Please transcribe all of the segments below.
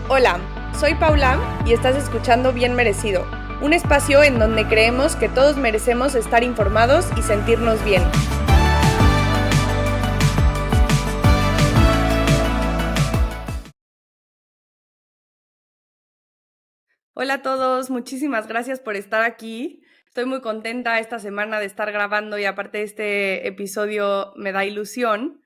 Hola, soy Paula y estás escuchando Bien Merecido, un espacio en donde creemos que todos merecemos estar informados y sentirnos bien. Hola a todos, muchísimas gracias por estar aquí. Estoy muy contenta esta semana de estar grabando y aparte este episodio me da ilusión.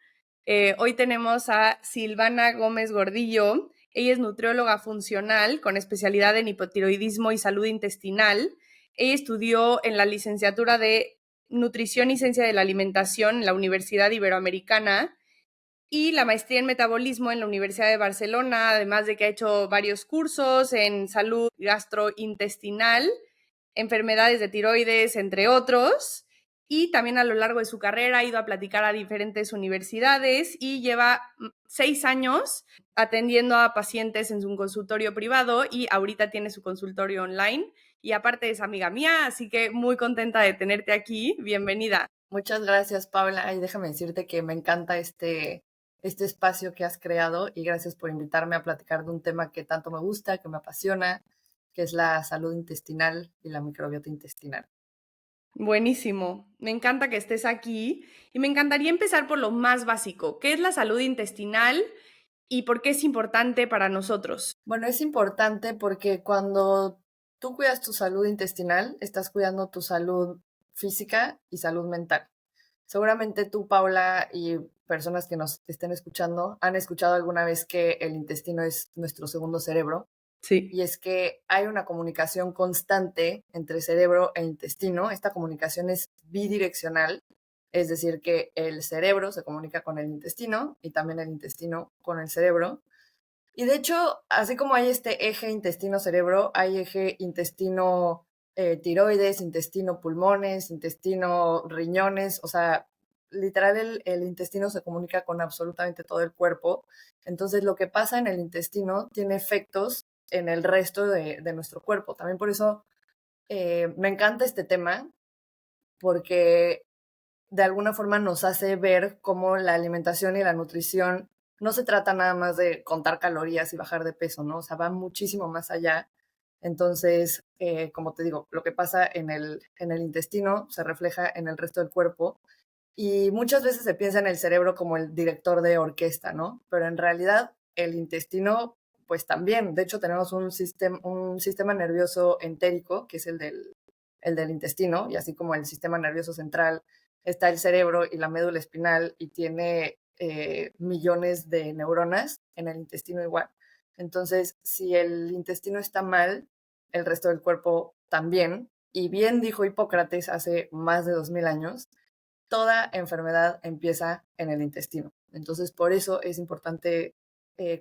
Hoy tenemos a Silvana Gómez Gordillo. Ella es nutrióloga funcional con especialidad en hipotiroidismo y salud intestinal. Ella estudió en la licenciatura de Nutrición y Ciencia de la Alimentación en la Universidad Iberoamericana y la maestría en metabolismo en la Universidad de Barcelona, además de que ha hecho varios cursos en salud gastrointestinal, enfermedades de tiroides, entre otros. Y también a lo largo de su carrera ha ido a platicar a diferentes universidades y lleva 6 años atendiendo a pacientes en su consultorio privado y ahorita tiene su consultorio online. Y aparte es amiga mía, así que muy contenta de tenerte aquí. Bienvenida. Muchas gracias, Paula. Y déjame decirte que me encanta este espacio que has creado y gracias por invitarme a platicar de un tema que tanto me gusta, que me apasiona, que es la salud intestinal y la microbiota intestinal. Buenísimo, me encanta que estés aquí y me encantaría empezar por lo más básico. ¿Qué es la salud intestinal y por qué es importante para nosotros? Bueno, es importante porque cuando tú cuidas tu salud intestinal, estás cuidando tu salud física y salud mental. Seguramente tú, Paula, y personas que nos estén escuchando, han escuchado alguna vez que el intestino es nuestro segundo cerebro. Sí. Y es que hay una comunicación constante entre cerebro e intestino. Esta comunicación es bidireccional, es decir, que el cerebro se comunica con el intestino y también el intestino con el cerebro. Y de hecho, así como hay este eje intestino-cerebro, hay eje intestino tiroides, intestino pulmones, intestino riñones, o sea, literal el intestino se comunica con absolutamente todo el cuerpo. Entonces, lo que pasa en el intestino tiene efectos en el resto de nuestro cuerpo. También por eso me encanta este tema, porque de alguna forma nos hace ver cómo la alimentación y la nutrición no se trata nada más de contar calorías y bajar de peso, ¿no? O sea, va muchísimo más allá. Entonces, como te digo, lo que pasa en el intestino se refleja en el resto del cuerpo y muchas veces se piensa en el cerebro como el director de orquesta, ¿no? Pero en realidad el intestino, pues también, de hecho tenemos un sistema nervioso entérico, que es el del intestino, y así como el sistema nervioso central está el cerebro y la médula espinal y tiene millones de neuronas, en el intestino igual. Entonces, si el intestino está mal, el resto del cuerpo también. Y bien dijo Hipócrates hace más de 2000 años, toda enfermedad empieza en el intestino. Entonces, por eso es importante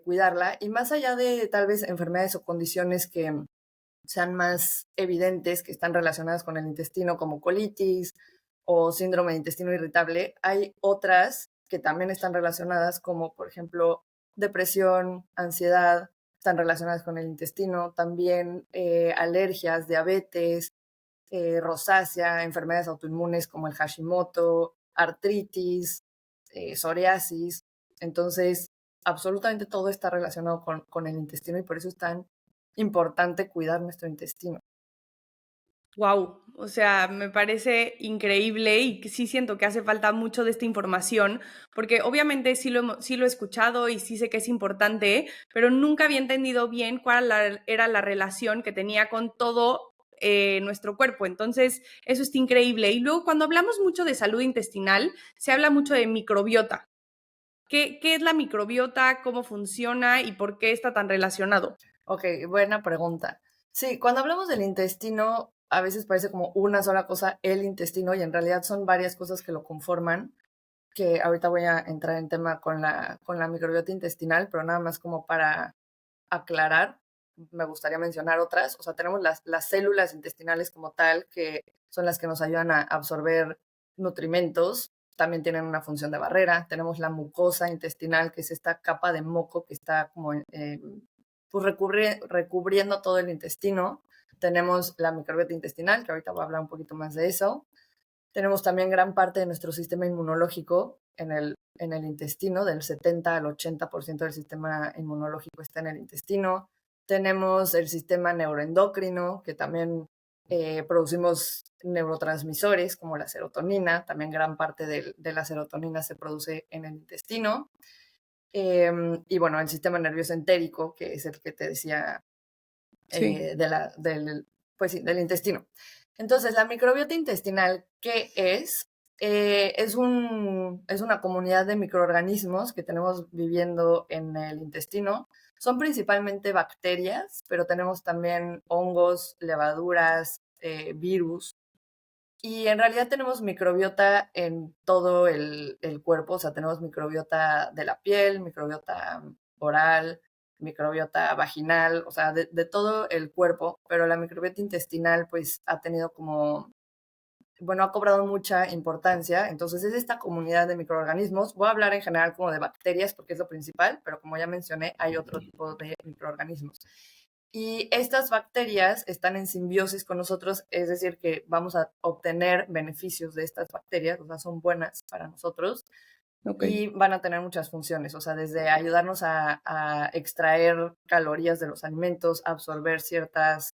cuidarla. Y más allá de tal vez enfermedades o condiciones que sean más evidentes, que están relacionadas con el intestino, como colitis o síndrome de intestino irritable, hay otras que también están relacionadas, como por ejemplo depresión, ansiedad, están relacionadas con el intestino, también alergias, diabetes, rosácea, enfermedades autoinmunes como el Hashimoto, artritis, psoriasis. Entonces, absolutamente todo está relacionado con el intestino y por eso es tan importante cuidar nuestro intestino. Wow, o sea, me parece increíble y que sí siento que hace falta mucho de esta información, porque obviamente sí lo he escuchado y sí sé que es importante, pero nunca había entendido bien cuál era la relación que tenía con todo nuestro cuerpo. Entonces, eso está increíble. Y luego, cuando hablamos mucho de salud intestinal, se habla mucho de microbiota. ¿Qué es la microbiota? ¿Cómo funciona? ¿Y por qué está tan relacionado? Ok, buena pregunta. Sí, cuando hablamos del intestino, a veces parece como una sola cosa, el intestino, y en realidad son varias cosas que lo conforman, que ahorita voy a entrar en tema con la microbiota intestinal, pero nada más como para aclarar, me gustaría mencionar otras. O sea, tenemos las células intestinales como tal, que son las que nos ayudan a absorber nutrimentos. También tienen una función de barrera. Tenemos la mucosa intestinal, que es esta capa de moco que está como pues recubriendo todo el intestino. Tenemos la microbiota intestinal, que ahorita voy a hablar un poquito más de eso. Tenemos también gran parte de nuestro sistema inmunológico en el en el intestino, del 70 al 80% del sistema inmunológico está en el intestino. Tenemos el sistema neuroendocrino, que también producimos neurotransmisores como la serotonina, también gran parte de la serotonina se produce en el intestino. Y bueno, el sistema nervioso entérico, que es el que te decía Sí. pues sí, del intestino. Entonces, la microbiota intestinal, ¿qué es? Es una comunidad de microorganismos que tenemos viviendo en el intestino. Son principalmente bacterias, pero tenemos también hongos, levaduras, virus. Y en realidad tenemos microbiota en todo el cuerpo, o sea, tenemos microbiota de la piel, microbiota oral, microbiota vaginal, o sea, de todo el cuerpo, pero la microbiota intestinal pues ha tenido como, bueno, ha cobrado mucha importancia, entonces es esta comunidad de microorganismos. Voy a hablar en general como de bacterias porque es lo principal, pero como ya mencioné, hay otro tipo de microorganismos. Y estas bacterias están en simbiosis con nosotros, es decir, que vamos a obtener beneficios de estas bacterias, o sea, son buenas para nosotros Ok. y van a tener muchas funciones, o sea, desde ayudarnos a extraer calorías de los alimentos, a absorber ciertos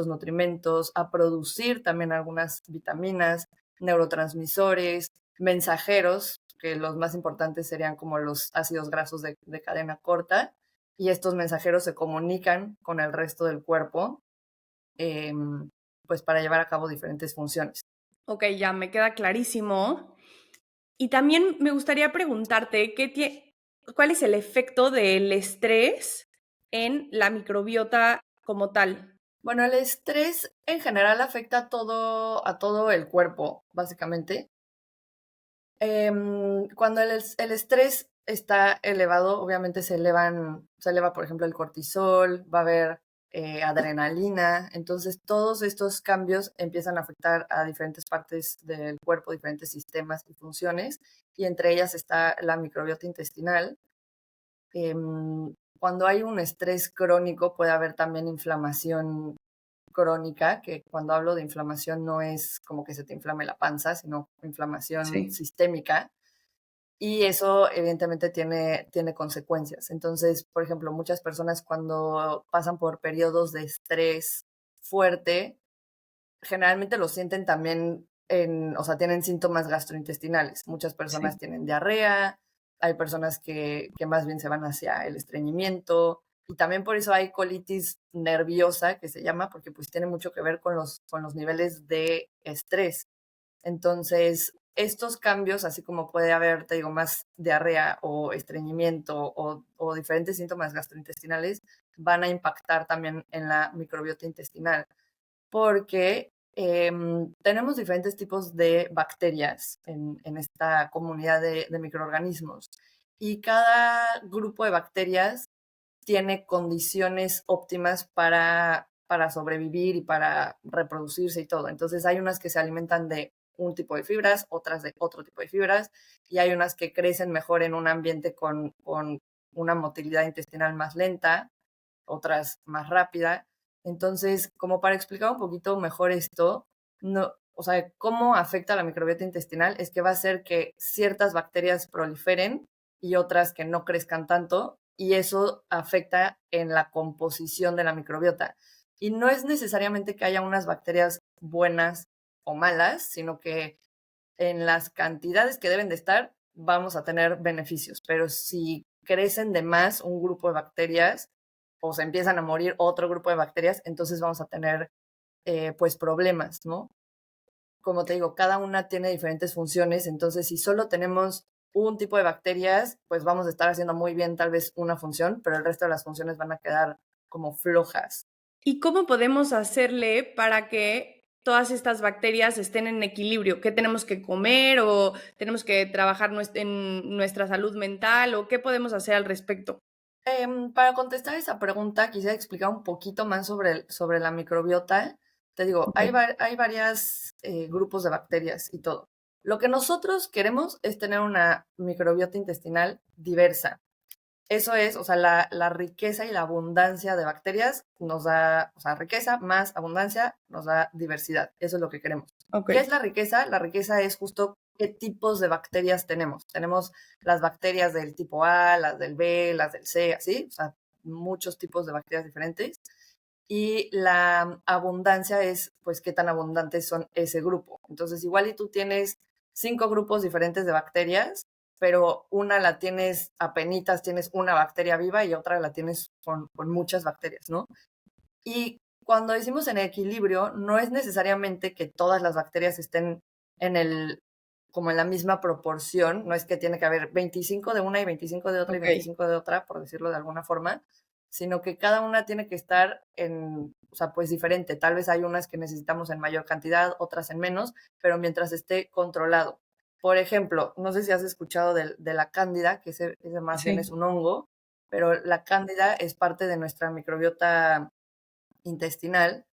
nutrimentos, a producir también algunas vitaminas, neurotransmisores, mensajeros, que los más importantes serían como los ácidos grasos de cadena corta, y estos mensajeros se comunican con el resto del cuerpo, eh, pues para llevar a cabo diferentes funciones. Ok, ya me queda clarísimo. Y también me gustaría preguntarte, ¿cuál es el efecto del estrés en la microbiota como tal? Bueno, el estrés en general afecta a todo el cuerpo, básicamente. Cuando el estrés está elevado, obviamente se eleva, por ejemplo, el cortisol, va a haber adrenalina, entonces todos estos cambios empiezan a afectar a diferentes partes del cuerpo, diferentes sistemas y funciones, y entre ellas está la microbiota intestinal. Cuando hay un estrés crónico puede haber también inflamación crónica, que cuando hablo de inflamación no es como que se te inflame la panza, sino inflamación Sí. sistémica. Y eso evidentemente tiene consecuencias. Entonces, por ejemplo, muchas personas cuando pasan por periodos de estrés fuerte, generalmente lo sienten también o sea, tienen síntomas gastrointestinales. Muchas personas Sí. tienen diarrea, hay personas que más bien se van hacia el estreñimiento, y también por eso hay colitis nerviosa, que se llama, porque pues tiene mucho que ver con los niveles de estrés. Entonces, estos cambios, así como puede haber, te digo, más diarrea o estreñimiento o diferentes síntomas gastrointestinales, van a impactar también en la microbiota intestinal, porque tenemos diferentes tipos de bacterias en esta comunidad de microorganismos, y cada grupo de bacterias tiene condiciones óptimas para sobrevivir y para reproducirse y todo. Entonces hay unas que se alimentan de un tipo de fibras, otras de otro tipo de fibras, y hay unas que crecen mejor en un ambiente con una motilidad intestinal más lenta, otras más rápida. Entonces, como para explicar un poquito mejor esto, no, o sea, cómo afecta a la microbiota intestinal es que va a hacer que ciertas bacterias proliferen y otras que no crezcan tanto, y eso afecta en la composición de la microbiota. Y no es necesariamente que haya unas bacterias buenas o malas, sino que en las cantidades que deben de estar vamos a tener beneficios, pero si crecen de más un grupo de bacterias o se empiezan a morir otro grupo de bacterias, entonces vamos a tener pues problemas, ¿no? Como te digo, cada una tiene diferentes funciones, entonces si solo tenemos un tipo de bacterias, pues vamos a estar haciendo muy bien tal vez una función, pero el resto de las funciones van a quedar como flojas. ¿Y cómo podemos hacerle para que todas estas bacterias estén en equilibrio? ¿Qué tenemos que comer o tenemos que trabajar en nuestra salud mental o qué podemos hacer al respecto? Para contestar esa pregunta, quisiera explicar un poquito más sobre la microbiota. Te digo, Ok. hay varios grupos de bacterias y todo. Lo que nosotros queremos es tener una microbiota intestinal diversa. Eso es, o sea, la riqueza y la abundancia de bacterias nos da, o sea, riqueza más abundancia nos da diversidad. Eso es lo que queremos. Ok. ¿Qué es la riqueza? La riqueza es justo qué tipos de bacterias tenemos. Tenemos las bacterias del tipo A, las del B, las del C, así, o sea, muchos tipos de bacterias diferentes. Y la abundancia es, pues, qué tan abundantes son ese grupo. Entonces, igual y tú tienes 5 grupos diferentes de bacterias, pero una la tienes apenitas, tienes una bacteria viva y otra la tienes con muchas bacterias, ¿no? Y cuando decimos en equilibrio, no es necesariamente que todas las bacterias estén en el, como en la misma proporción, no es que tiene que haber 25 de una y 25 de otra y Ok, 25 de otra, por decirlo de alguna forma, sino que cada una tiene que estar en, o sea, pues diferente. Tal vez hay unas que necesitamos en mayor cantidad, otras en menos, pero mientras esté controlado. Por ejemplo, no sé si has escuchado de la cándida, que ese más bien es sí, un hongo, pero la cándida es parte de nuestra microbiota intestinal,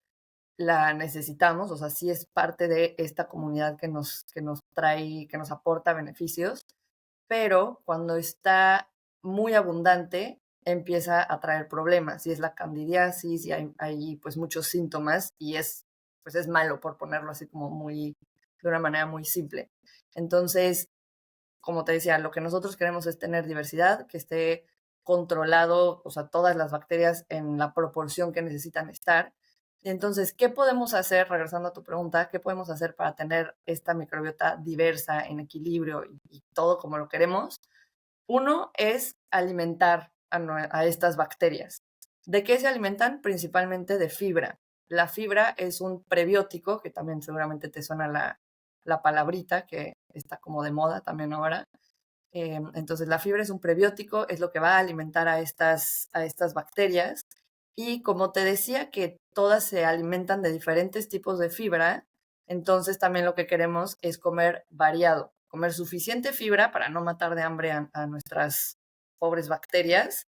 la necesitamos, o sea, sí es parte de esta comunidad que nos trae, que nos aporta beneficios, pero cuando está muy abundante empieza a traer problemas, y es la candidiasis, y hay pues muchos síntomas, y pues es malo, por ponerlo así como muy, de una manera muy simple. Entonces, como te decía, lo que nosotros queremos es tener diversidad, que esté controlado, o sea, todas las bacterias en la proporción que necesitan estar. Entonces, ¿qué podemos hacer, regresando a tu pregunta, qué podemos hacer para tener esta microbiota diversa, en equilibrio y todo como lo queremos? Uno es alimentar a estas bacterias. ¿De qué se alimentan? Principalmente de fibra. La fibra es un prebiótico, que también seguramente te suena la palabrita, que está como de moda también ahora. Entonces, la fibra es un prebiótico, es lo que va a alimentar a estas bacterias. Y como te decía que todas se alimentan de diferentes tipos de fibra, entonces también lo que queremos es comer variado, comer suficiente fibra para no matar de hambre a nuestras pobres bacterias,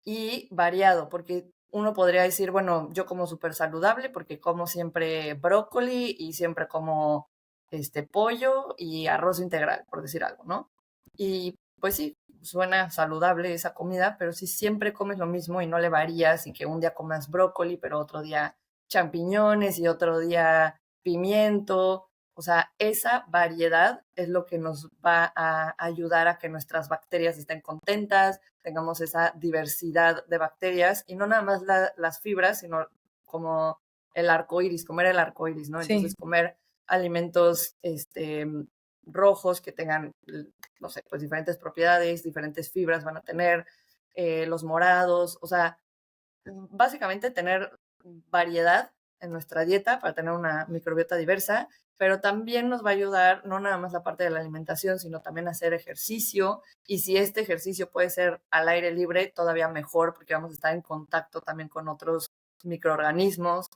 y variado, porque uno podría decir, bueno, yo como súper saludable porque como siempre brócoli y siempre como pollo y arroz integral, por decir algo, ¿no? Y pues sí, suena saludable esa comida, pero si siempre comes lo mismo y no le varías, y que un día comas brócoli, pero otro día champiñones y otro día pimiento, o sea, esa variedad es lo que nos va a ayudar a que nuestras bacterias estén contentas, tengamos esa diversidad de bacterias, y no nada más las fibras, sino como el arco iris, comer el arco iris, ¿no? sí. Entonces, comer alimentos rojos que tengan, no sé, pues diferentes propiedades, diferentes fibras van a tener, los morados, o sea, básicamente tener variedad en nuestra dieta para tener una microbiota diversa, pero también nos va a ayudar no nada más la parte de la alimentación, sino también hacer ejercicio. Y si este ejercicio puede ser al aire libre, todavía mejor, porque vamos a estar en contacto también con otros microorganismos.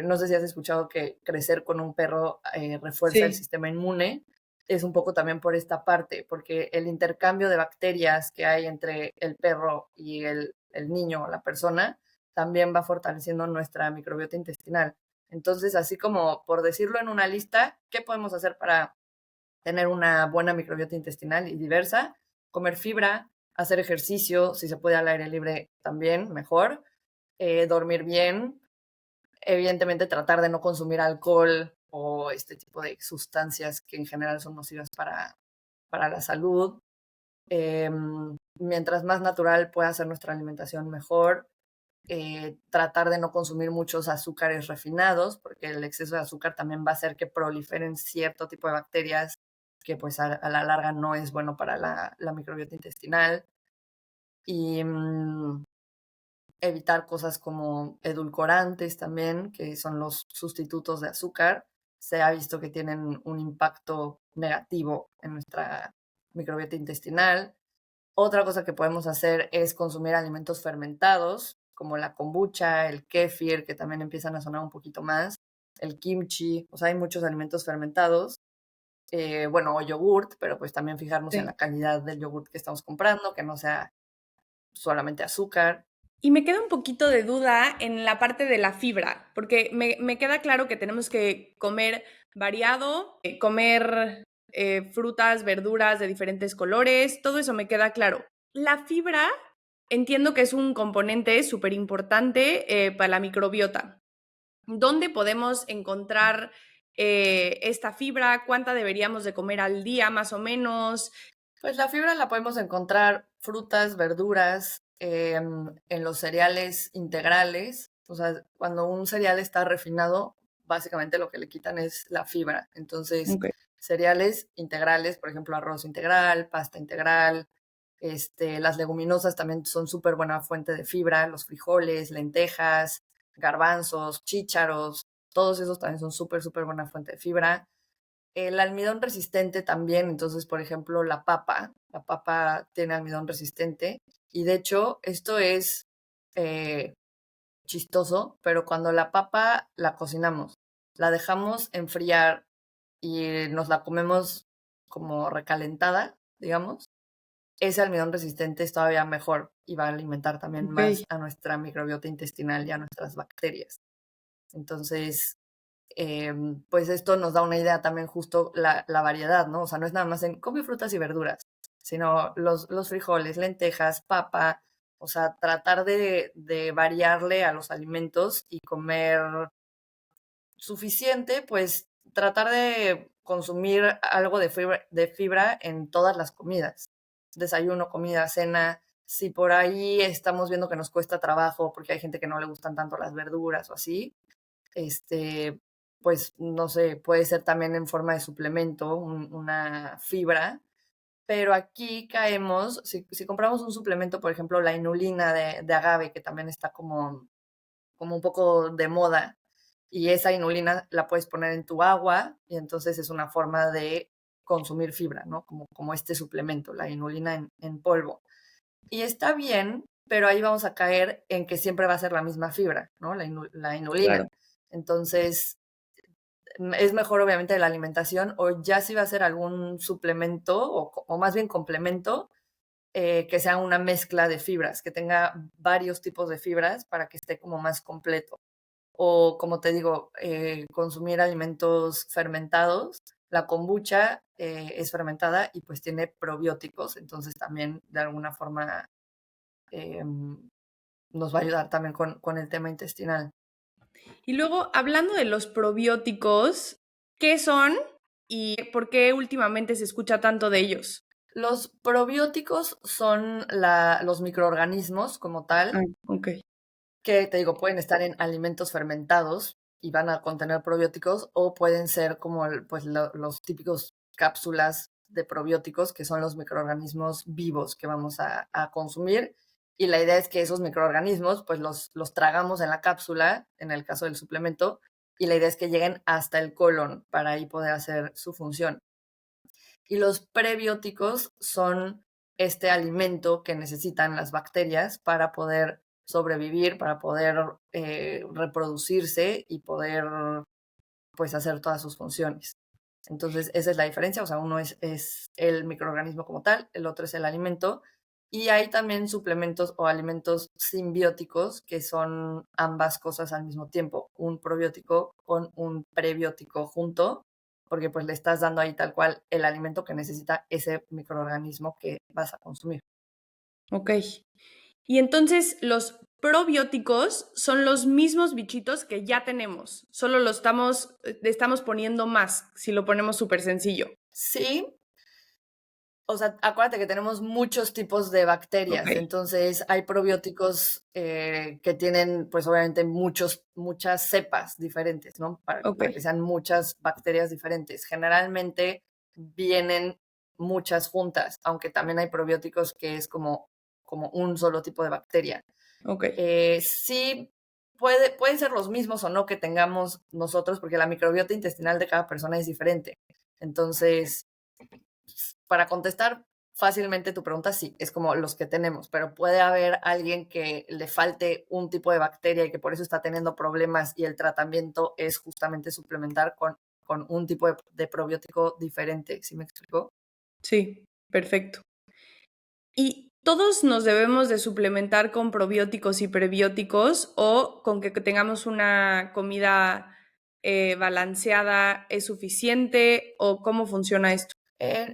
No sé si has escuchado que crecer con un perro refuerza el Sí, sistema inmune. Es un poco también por esta parte, porque el intercambio de bacterias que hay entre el perro y el niño o la persona también va fortaleciendo nuestra microbiota intestinal. Entonces, así como por decirlo en una lista, ¿qué podemos hacer para tener una buena microbiota intestinal y diversa? Comer fibra, hacer ejercicio, si se puede al aire libre también, mejor, dormir bien, evidentemente tratar de no consumir alcohol o este tipo de sustancias que en general son nocivas para la salud. Mientras más natural pueda ser nuestra alimentación, mejor. Tratar de no consumir muchos azúcares refinados, porque el exceso de azúcar también va a hacer que proliferen cierto tipo de bacterias que pues a la larga no es bueno para la microbiota intestinal. Y evitar cosas como edulcorantes también, que son los sustitutos de azúcar. Se ha visto que tienen un impacto negativo en nuestra microbiota intestinal. Otra cosa que podemos hacer es consumir alimentos fermentados, como la kombucha, el kéfir, que también empiezan a sonar un poquito más, el kimchi, o sea, hay muchos alimentos fermentados, bueno, o yogurt, pero pues también fijarnos en sí. la calidad del yogurt que estamos comprando, que no sea solamente azúcar. Y me queda un poquito de duda en la parte de la fibra, porque me queda claro que tenemos que comer variado, comer frutas, verduras de diferentes colores, todo eso me queda claro. La fibra entiendo que es un componente súper importante para la microbiota. ¿Dónde podemos encontrar esta fibra? ¿Cuánta deberíamos de comer al día más o menos? Pues la fibra la podemos encontrar frutas, verduras, en los cereales integrales. O sea, cuando un cereal está refinado, básicamente lo que le quitan es la fibra. Entonces, Ok. cereales integrales, por ejemplo, arroz integral, pasta integral, las leguminosas también son súper buena fuente de fibra, los frijoles, lentejas, garbanzos, chícharos, todos esos también son súper, súper buena fuente de fibra. El almidón resistente también, entonces, por ejemplo, la papa tiene almidón resistente y de hecho esto es eh, chistoso, pero cuando la papa la cocinamos, la dejamos enfriar y nos la comemos como recalentada, digamos, ese almidón resistente es todavía mejor y va a alimentar también Ok. más a nuestra microbiota intestinal y a nuestras bacterias. Entonces, pues esto nos da una idea también justo la variedad, ¿no? O sea, no es nada más en come frutas y verduras, sino los frijoles, lentejas, papa, o sea, tratar de variarle a los alimentos y comer suficiente, pues tratar de consumir algo de fibra en todas las comidas. Desayuno, comida, cena. Si por ahí estamos viendo que nos cuesta trabajo porque hay gente que no le gustan tanto las verduras o así, este, pues no sé, puede ser también en forma de suplemento, una fibra, pero aquí caemos, si compramos un suplemento, por ejemplo, la inulina de agave, que también está como un poco de moda, y esa inulina la puedes poner en tu agua y entonces es una forma de consumir fibra, ¿no? Como este suplemento, la inulina en polvo. Y está bien, pero ahí vamos a caer en que siempre va a ser la misma fibra, ¿no? La inulina. Claro. Entonces, es mejor obviamente la alimentación o ya si va a ser algún suplemento o más bien complemento, que sea una mezcla de fibras, que tenga varios tipos de fibras para que esté como más completo. O como te digo, consumir alimentos fermentados. La kombucha es fermentada y pues tiene probióticos, entonces también de alguna forma eh, nos va a ayudar también con el tema intestinal. Y luego, hablando de los probióticos, ¿qué son y por qué últimamente se escucha tanto de ellos? Los probióticos son los microorganismos como Ah, tal, ok. que te digo, pueden estar en alimentos fermentados y van a contener probióticos o pueden ser como pues, los típicos cápsulas de probióticos, que son los microorganismos vivos que vamos a consumir. Y la idea es que esos microorganismos, pues los tragamos en la cápsula, en el caso del suplemento, y la idea es que lleguen hasta el colon para ahí poder hacer su función. Y los prebióticos son este alimento que necesitan las bacterias para poder sobrevivir, para poder reproducirse y poder pues hacer todas sus funciones. Entonces, esa es la diferencia, o sea, uno es el microorganismo como tal, el otro es el alimento, y hay también suplementos o alimentos simbióticos que son ambas cosas al mismo tiempo, un probiótico con un prebiótico junto, porque pues le estás dando ahí tal cual el alimento que necesita ese microorganismo que vas a consumir. Ok. Y entonces los probióticos son los mismos bichitos que ya tenemos, solo le estamos poniendo más, si lo ponemos súper sencillo. Sí, o sea, acuérdate que tenemos muchos tipos de Ok, bacterias, entonces hay probióticos que tienen, pues obviamente, muchas cepas diferentes, ¿no? ok, Para que sean muchas bacterias diferentes. Generalmente vienen muchas juntas, aunque también hay probióticos que es como un solo tipo de bacteria. ok, Sí, pueden ser los mismos o no que tengamos nosotros, porque la microbiota intestinal de cada persona es diferente. Entonces, para contestar fácilmente tu pregunta, sí, es como los que tenemos, pero puede haber alguien que le falte un tipo de bacteria y que por eso está teniendo problemas y el tratamiento es justamente suplementar con un tipo de probiótico diferente, ¿sí me explico? sí, perfecto. ¿Y todos nos debemos de suplementar con probióticos y prebióticos o con que tengamos una comida balanceada es suficiente o cómo funciona esto?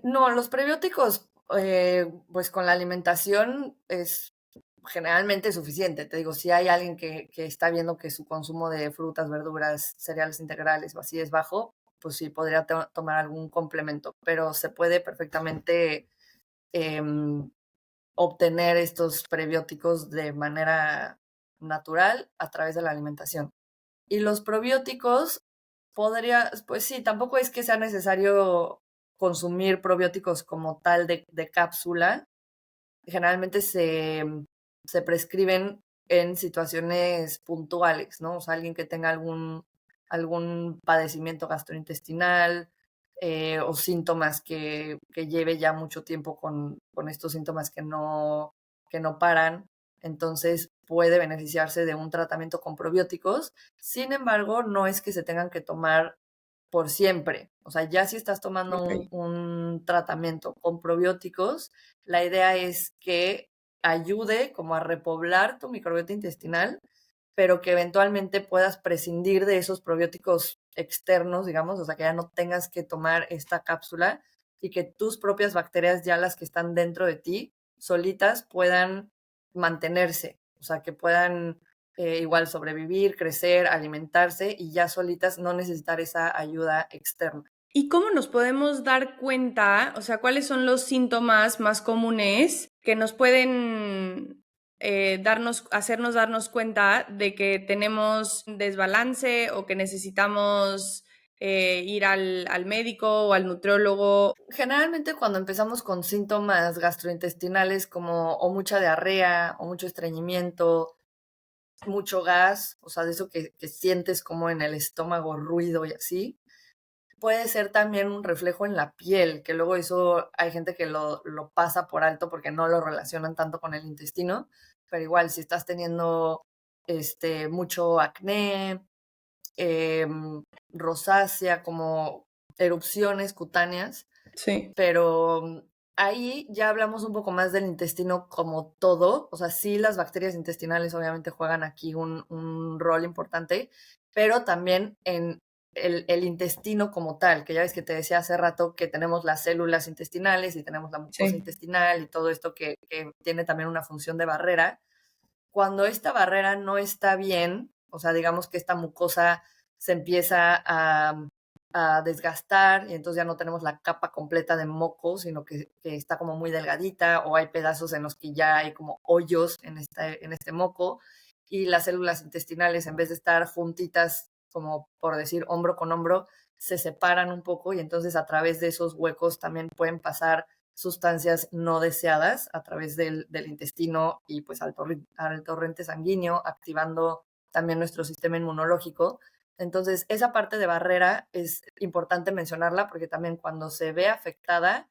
No, los prebióticos, pues con la alimentación es generalmente suficiente. Te digo, si hay alguien que está viendo que su consumo de frutas, verduras, cereales integrales o así es bajo, pues sí, podría tomar algún complemento, pero se puede perfectamente obtener estos prebióticos de manera natural a través de la alimentación. Y los probióticos pues sí, tampoco es que sea necesario consumir probióticos como tal de cápsula. Generalmente se prescriben en situaciones puntuales, ¿no? O sea, alguien que tenga algún padecimiento gastrointestinal o síntomas que lleve ya mucho tiempo con estos síntomas que no paran, entonces puede beneficiarse de un tratamiento con probióticos. Sin embargo, no es que se tengan que tomar por siempre. O sea, ya si estás tomando Ok. un tratamiento con probióticos, la idea es que ayude como a repoblar tu microbiota intestinal, pero que eventualmente puedas prescindir de esos probióticos externos, digamos, o sea, que ya no tengas que tomar esta cápsula y que tus propias bacterias, ya las que están dentro de ti, solitas puedan mantenerse, o sea, que puedan igual sobrevivir, crecer, alimentarse y ya solitas no necesitar esa ayuda externa. ¿Y cómo nos podemos dar cuenta, o sea, cuáles son los síntomas más comunes que nos pueden hacernos darnos cuenta de que tenemos desbalance o que necesitamos ir al médico o al nutriólogo? Generalmente cuando empezamos con síntomas gastrointestinales como o mucha diarrea o mucho estreñimiento, mucho gas, o sea, de eso que sientes como en el estómago ruido y así, puede ser también un reflejo en la piel, que luego eso hay gente que lo pasa por alto porque no lo relacionan tanto con el intestino, pero igual si estás teniendo mucho acné, rosácea, como erupciones cutáneas, Sí. pero ahí ya hablamos un poco más del intestino como todo, o sea, sí las bacterias intestinales obviamente juegan aquí un rol importante, pero también en el intestino como tal, que ya ves que te decía hace rato que tenemos las células intestinales y tenemos la mucosa Sí. intestinal y todo esto que tiene también una función de barrera. Cuando esta barrera no está bien, o sea, digamos que esta mucosa se empieza a desgastar y entonces ya no tenemos la capa completa de moco, sino que está como muy delgadita o hay pedazos en los que ya hay como hoyos en este moco y las células intestinales en vez de estar juntitas, como por decir hombro con hombro, se separan un poco y entonces a través de esos huecos también pueden pasar sustancias no deseadas a través del intestino y pues al torrente sanguíneo, activando también nuestro sistema inmunológico. Entonces, esa parte de barrera es importante mencionarla porque también cuando se ve afectada,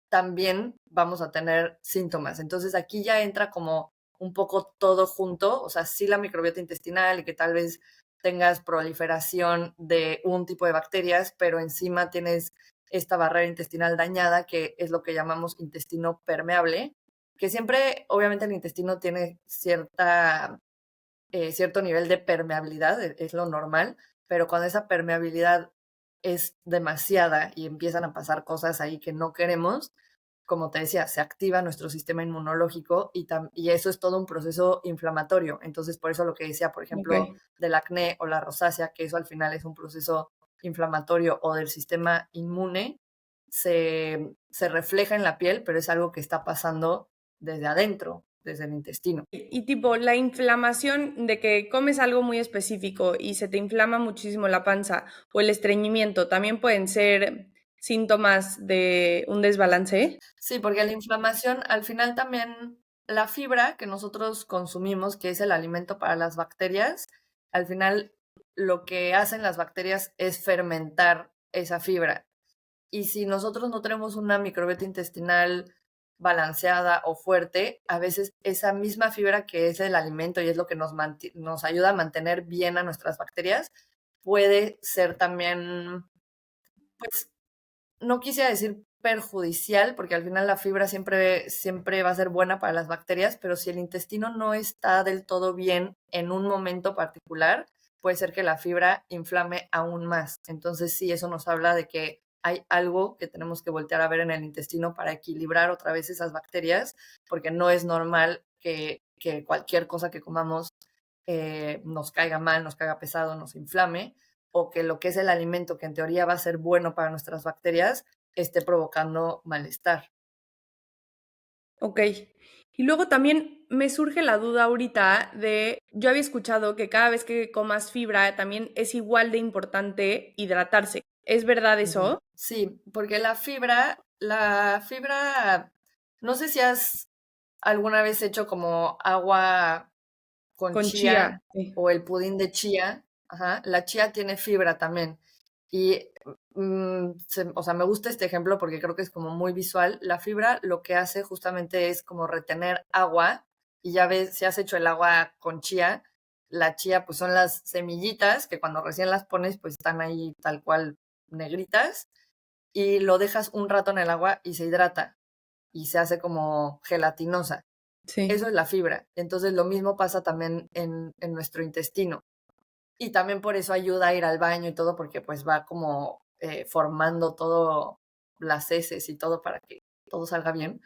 también vamos a tener síntomas. Entonces, aquí ya entra como un poco todo junto, o sea, sí la microbiota intestinal y que tal vez tengas proliferación de un tipo de bacterias, pero encima tienes esta barrera intestinal dañada, que es lo que llamamos intestino permeable, que siempre, obviamente, el intestino tiene cierto nivel de permeabilidad, es lo normal, pero cuando esa permeabilidad es demasiada y empiezan a pasar cosas ahí que no queremos, como te decía, se activa nuestro sistema inmunológico y eso es todo un proceso inflamatorio. Entonces, por eso lo que decía, por ejemplo, Ok. del acné o la rosácea, que eso al final es un proceso inflamatorio o del sistema inmune, se refleja en la piel, pero es algo que está pasando desde adentro, desde el intestino. Y tipo, la inflamación de que comes algo muy específico y se te inflama muchísimo la panza o el estreñimiento, ¿también pueden ser síntomas de un desbalance? Sí, porque la inflamación, al final también la fibra que nosotros consumimos, que es el alimento para las bacterias, al final lo que hacen las bacterias es fermentar esa fibra. Y si nosotros no tenemos una microbiota intestinal balanceada o fuerte, a veces esa misma fibra que es el alimento y es lo que nos ayuda a mantener bien a nuestras bacterias, puede ser también, pues, no quisiera decir perjudicial, porque al final la fibra siempre va a ser buena para las bacterias, pero si el intestino no está del todo bien en un momento particular, puede ser que la fibra inflame aún más. Entonces sí, eso nos habla de que hay algo que tenemos que voltear a ver en el intestino para equilibrar otra vez esas bacterias, porque no es normal que cualquier cosa que comamos nos caiga mal, nos caiga pesado, nos inflame, o que lo que es el alimento, que en teoría va a ser bueno para nuestras bacterias, esté provocando malestar. Ok. Y luego también me surge la duda ahorita de, yo había escuchado que cada vez que comas fibra también es igual de importante hidratarse. ¿Es verdad Ujú. eso? Sí, porque la fibra, no sé si has alguna vez hecho como agua con Con chía. chía Sí. o el pudín de chía. Ajá, la chía tiene fibra también. Y, o sea, me gusta este ejemplo porque creo que es como muy visual. La fibra lo que hace justamente es como retener agua. Y ya ves, si has hecho el agua con chía, la chía pues son las semillitas que cuando recién las pones pues están ahí tal cual negritas y lo dejas un rato en el agua y se hidrata y se hace como gelatinosa. Sí. Eso es la fibra. Entonces lo mismo pasa también en nuestro intestino. Y también por eso ayuda a ir al baño y todo, porque pues va como formando todo las heces y todo para que todo salga bien.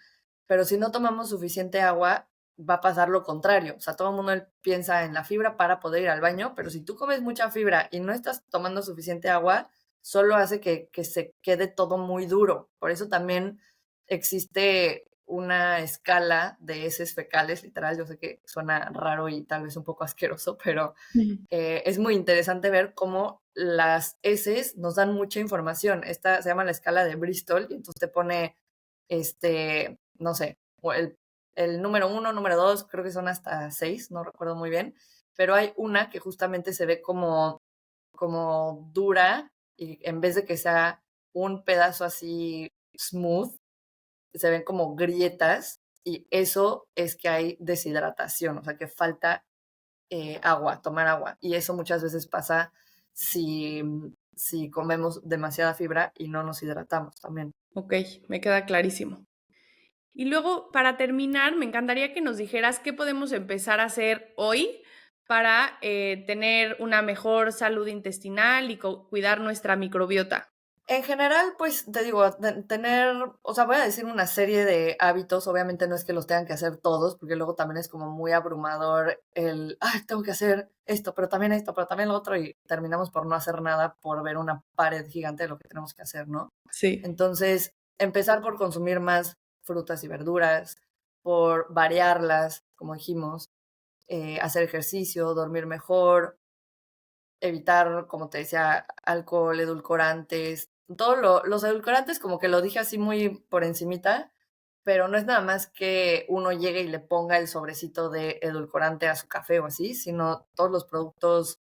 Pero si no tomamos suficiente agua, va a pasar lo contrario. O sea, todo el mundo piensa en la fibra para poder ir al baño, pero si tú comes mucha fibra y no estás tomando suficiente agua, solo hace que se quede todo muy duro. Por eso también existe una escala de heces fecales, literal. Yo sé que suena raro y tal vez un poco asqueroso, pero Ujú. es muy interesante ver cómo las heces nos dan mucha información. Esta se llama la escala de Bristol y entonces te pone, no sé, el número uno, número dos, creo que son hasta seis, no recuerdo muy bien, pero hay una que justamente se ve como dura y en vez de que sea un pedazo así smooth, se ven como grietas y eso es que hay deshidratación, o sea que falta agua, tomar agua. Y eso muchas veces pasa si, si comemos demasiada fibra y no nos hidratamos también. Ok, me queda clarísimo. Y luego, para terminar, me encantaría que nos dijeras qué podemos empezar a hacer hoy para tener una mejor salud intestinal y cuidar nuestra microbiota. En general, pues te digo, tener, o sea, voy a decir una serie de hábitos, obviamente no es que los tengan que hacer todos, porque luego también es como muy abrumador ay, tengo que hacer esto, pero también lo otro, y terminamos por no hacer nada, por ver una pared gigante de lo que tenemos que hacer, ¿no? Sí. Entonces, empezar por consumir más frutas y verduras, por variarlas, como dijimos, hacer ejercicio, dormir mejor, evitar, como te decía, alcohol, edulcorantes, los edulcorantes como que lo dije así muy por encimita, pero no es nada más que uno llegue y le ponga el sobrecito de edulcorante a su café o así, sino todos los productos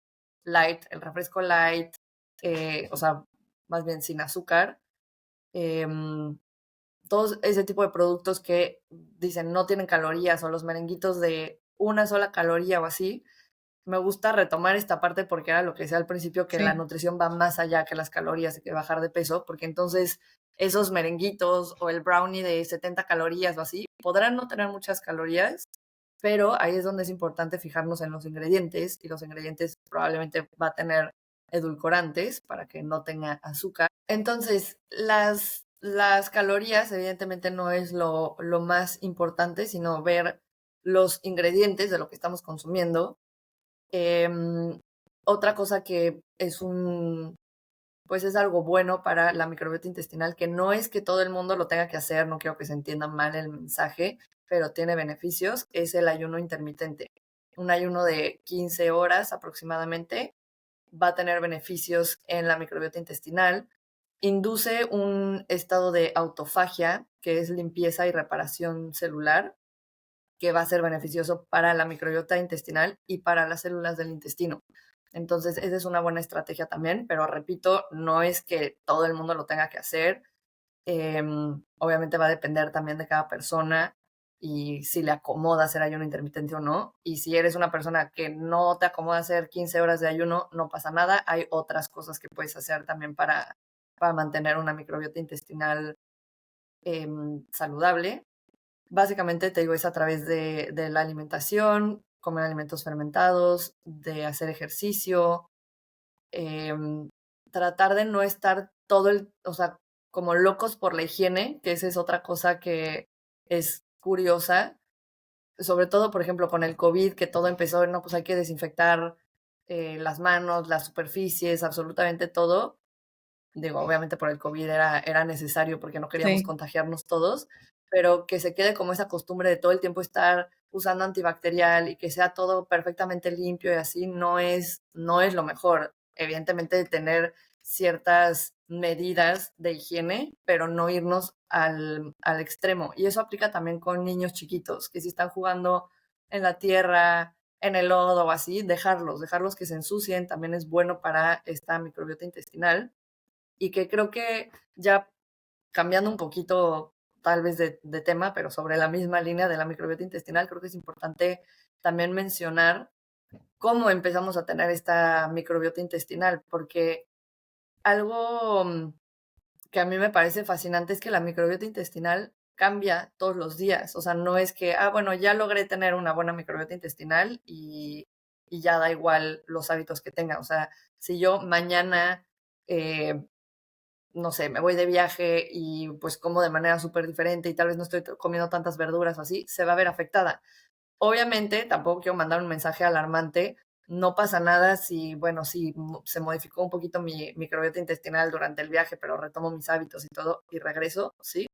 light, el refresco light, o sea, más bien sin azúcar, em, todos ese tipo de productos que dicen no tienen calorías o los merenguitos de una sola caloría o así, me gusta retomar esta parte porque era lo que decía al principio, que la Sí. nutrición va más allá que las calorías y que bajar de peso, porque entonces esos merenguitos o el brownie de 70 calorías o así podrán no tener muchas calorías, pero ahí es donde es importante fijarnos en los ingredientes y los ingredientes probablemente va a tener edulcorantes para que no tenga azúcar. Entonces, las calorías evidentemente no es lo más importante, sino ver los ingredientes de lo que estamos consumiendo. Em, Otra cosa que pues es algo bueno para la microbiota intestinal, que no es que todo el mundo lo tenga que hacer, no quiero que se entienda mal el mensaje, pero tiene beneficios, es el ayuno intermitente. Un ayuno de 15 horas aproximadamente va a tener beneficios en la microbiota intestinal. Induce un estado de autofagia, que es limpieza y reparación celular, que va a ser beneficioso para la microbiota intestinal y para las células del intestino. Entonces, esa es una buena estrategia también, pero repito, no es que todo el mundo lo tenga que hacer. Obviamente va a depender también de cada persona y si le acomoda hacer ayuno intermitente o no. Y si eres una persona que no te acomoda hacer 15 horas de ayuno, no pasa nada. Hay otras cosas que puedes hacer también para mantener una microbiota intestinal saludable. Básicamente, te digo, es a través de la alimentación, comer alimentos fermentados, de hacer ejercicio, em, tratar de no estar o sea, como locos por la higiene, que esa es otra cosa que es curiosa, sobre todo, por ejemplo, con el COVID, que todo empezó, no, pues hay que desinfectar las manos, las superficies, absolutamente todo. Digo, obviamente por el COVID era necesario porque no queríamos Sí. contagiarnos todos, pero que se quede como esa costumbre de todo el tiempo estar usando antibacterial y que sea todo perfectamente limpio y así no es lo mejor. Evidentemente tener ciertas medidas de higiene, pero no irnos al extremo. Y eso aplica también con niños chiquitos, que si están jugando en la tierra, en el lodo o así, dejarlos que se ensucien, también es bueno para esta microbiota intestinal y que creo que ya cambiando un poquito tal vez de tema, pero sobre la misma línea de la microbiota intestinal, creo que es importante también mencionar cómo empezamos a tener esta microbiota intestinal, porque algo que a mí me parece fascinante es que la microbiota intestinal cambia todos los días, o sea, no es que, bueno, ya logré tener una buena microbiota intestinal y ya da igual los hábitos que tenga, o sea, si yo mañana no sé, me voy de viaje y pues como de manera súper diferente y tal vez no estoy comiendo tantas verduras o así, se va a ver afectada. Obviamente, tampoco quiero mandar un mensaje alarmante. No pasa nada si, bueno, si se modificó un poquito mi microbiota intestinal durante el viaje, pero retomo mis hábitos y todo y regreso, ¿sí?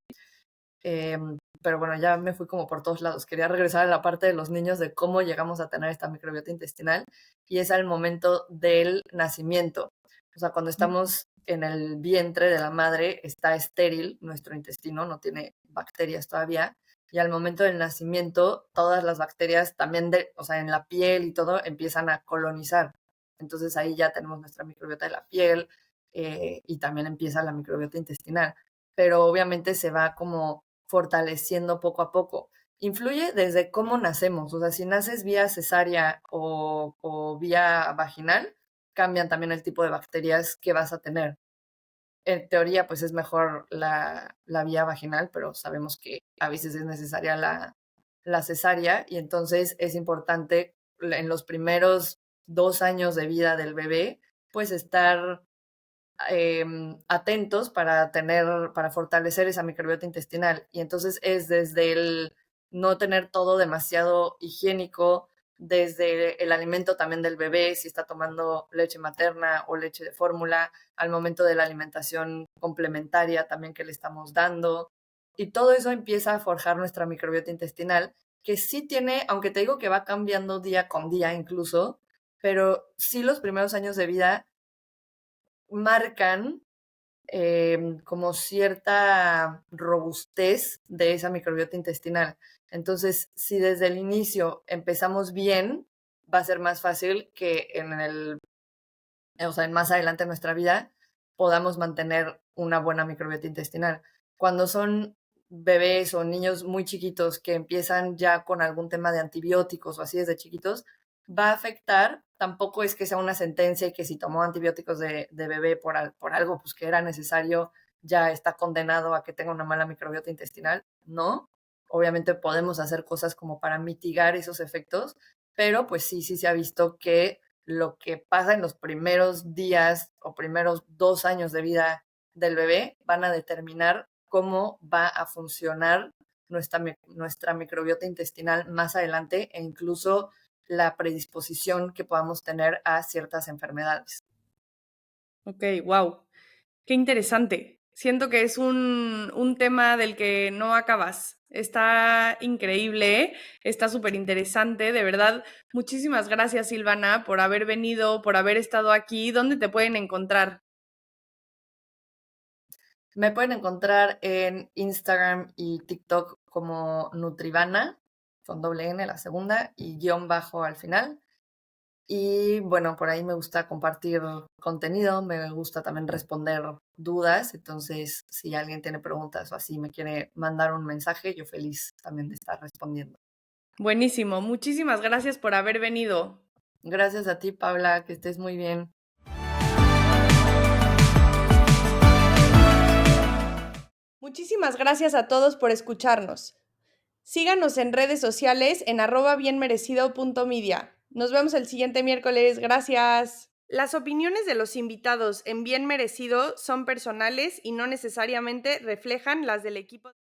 Pero bueno, ya me fui como por todos lados. Quería regresar a la parte de los niños de cómo llegamos a tener esta microbiota intestinal y es al momento del nacimiento. O sea, cuando estamos en el vientre de la madre, está estéril nuestro intestino, no tiene bacterias todavía. Y al momento del nacimiento, todas las bacterias también, o sea, en la piel y todo, empiezan a colonizar. Entonces ahí ya tenemos nuestra microbiota de la piel y también empieza la microbiota intestinal. Pero obviamente se va como fortaleciendo poco a poco. Influye desde cómo nacemos, o sea, si naces vía cesárea o vía vaginal, cambian también el tipo de bacterias que vas a tener. En teoría, pues es mejor la vía vaginal, pero sabemos que a veces es necesaria la cesárea y entonces es importante en los primeros 2 años de vida del bebé, pues estar atentos para fortalecer esa microbiota intestinal. Y entonces es desde el no tener todo demasiado higiénico, desde el alimento también del bebé, si está tomando leche materna o leche de fórmula, al momento de la alimentación complementaria también que le estamos dando. Y todo eso empieza a forjar nuestra microbiota intestinal, que sí tiene, aunque te digo que va cambiando día con día incluso, pero sí los primeros años de vida marcan como cierta robustez de esa microbiota intestinal. Entonces, si desde el inicio empezamos bien, va a ser más fácil que o sea, en más adelante en nuestra vida podamos mantener una buena microbiota intestinal. Cuando son bebés o niños muy chiquitos que empiezan ya con algún tema de antibióticos o así desde chiquitos, va a afectar, tampoco es que sea una sentencia y que si tomó antibióticos de bebé por algo pues que era necesario, ya está condenado a que tenga una mala microbiota intestinal, no. Obviamente podemos hacer cosas como para mitigar esos efectos, pero pues sí se ha visto que lo que pasa en los primeros días o primeros 2 años de vida del bebé van a determinar cómo va a funcionar nuestra microbiota intestinal más adelante e incluso la predisposición que podamos tener a ciertas enfermedades. Ok, wow. Qué interesante. Siento que es un tema del que no acabas. Está increíble, ¿eh? Está súper interesante. De verdad, muchísimas gracias, Silvana, por haber venido, por haber estado aquí. ¿Dónde te pueden encontrar? Me pueden encontrar en Instagram y TikTok como Nutrivana, con doble N la segunda y guión bajo al final. Y bueno, por ahí me gusta compartir contenido, me gusta también responder dudas, entonces si alguien tiene preguntas o así me quiere mandar un mensaje, yo feliz también de estar respondiendo. Buenísimo. Muchísimas gracias por haber venido. Gracias a ti, Paula, que estés muy bien. Muchísimas gracias a todos por escucharnos. Síganos en redes sociales en @bienmerecido.media. Nos vemos el siguiente miércoles. Gracias. Las opiniones de los invitados en Bien Merecido son personales y no necesariamente reflejan las del equipo.